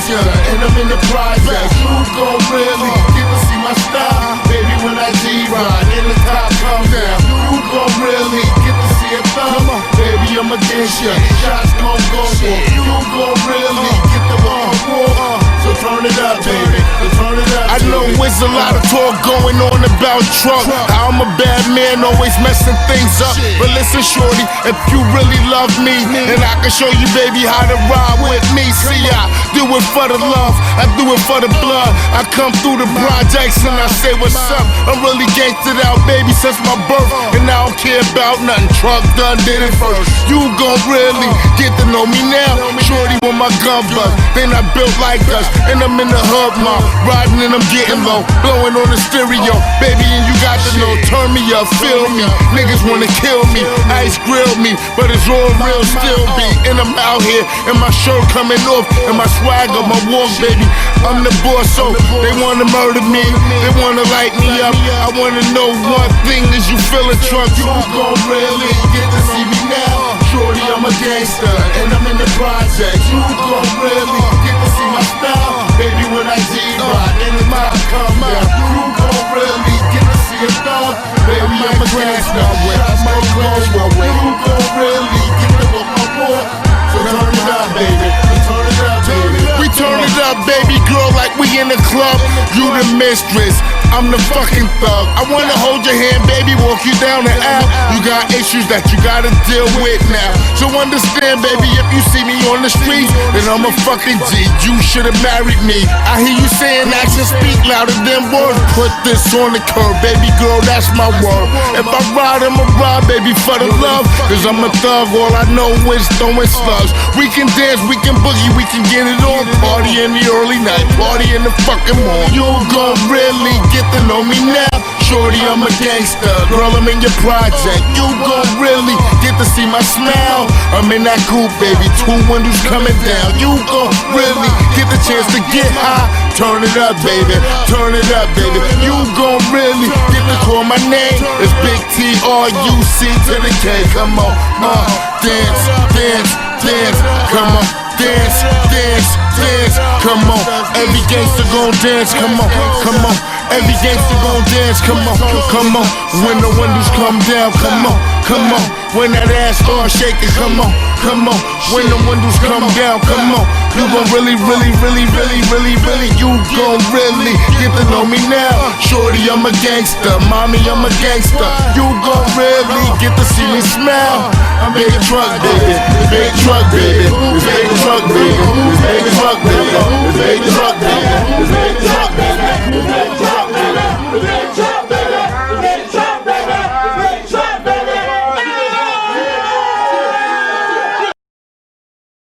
gangster, and I'm in the project. You gon' really get to see my style, baby, when I G-ride and the top comes down. You gon' really get to see a thumb, baby, I'm against ya. Shots gon' go off. You gon' really get the walk. So turn it up, baby. So turn it up. I know it's a lot of talk going on about Trump. How I'm a bad man, always messing things up. But listen, shorty, if you really love me, then I can show you, baby, how to ride with me. See, I do it for the love, I do it for the blood. I come through the projects and I say what's up. I'm really gangstered out, baby, since my birth, and I don't care about nothing. Trump done did it first. You gon' really get to know me now. Shorty with my gun bust, they not built like us, and I'm in the hub, mom, riding and I'm getting low, blowing on the stereo, baby, and you got to know. Turn me up, feel me. Niggas wanna kill me, ice grill me, but it's all real still be. And I'm out here, and my shirt coming off, and my swagger, my walk, baby. I'm the boss, so they wanna murder me, they wanna light me up. I wanna know one thing: is you feeling Trump? You gon' really get to see me now. Shorty, I'm a gangster, and I'm in the project. You gon' really get to see my style, baby, when I G-ride and the top come out. You gon' really get to see a thug, baby, I'm a gangster. Shots gon' go off. You gon' really get to what my boy. So turn it up, baby. Turn it up, baby. We turn it up, baby girl, like we in the club. You the mistress, I'm the fucking thug. I wanna hold your hand, baby, walk you down the aisle. You got issues that you gotta deal with now. So understand, baby, if you see me on the streets, then I'm a fucking G. You should've married me. I hear you saying actions speak louder than words. Put this on the curb, baby girl, that's my word. If I ride, I'ma ride, baby, for the love. Cause I'm a thug, all I know is throwing slugs. We can dance, we can boogie, we can get it on. Party in the early night, party in the fucking morning. You gon' really get to know me now. Shorty, I'm a gangster, girl, I'm in your project. You gon' really get to see my smile. I'm in that coupe, baby, 2 windows coming down. You gon' really get the chance to get high. Turn it up, baby, turn it up, baby. You gon' really get to call my name. It's Big T-R-U-C to the K. Come on, dance, dance, dance. Come on, dance, dance, dance. Come on, every gangster gon' dance. Come on, come on. Every gangster gon' dance, come on, come on. When the windows come down, come on, come on. When that ass start shaking, come on, come on. When the windows come down, come on. You gon' really, really, really, really, really, really. You gon' really get to know me now. Shorty, I'm a gangster, mommy, I'm a gangster. You gon' really get to see me smile. I'm big truck, baby, big truck, baby, big truck, baby, big truck, baby, big truck, baby, big truck.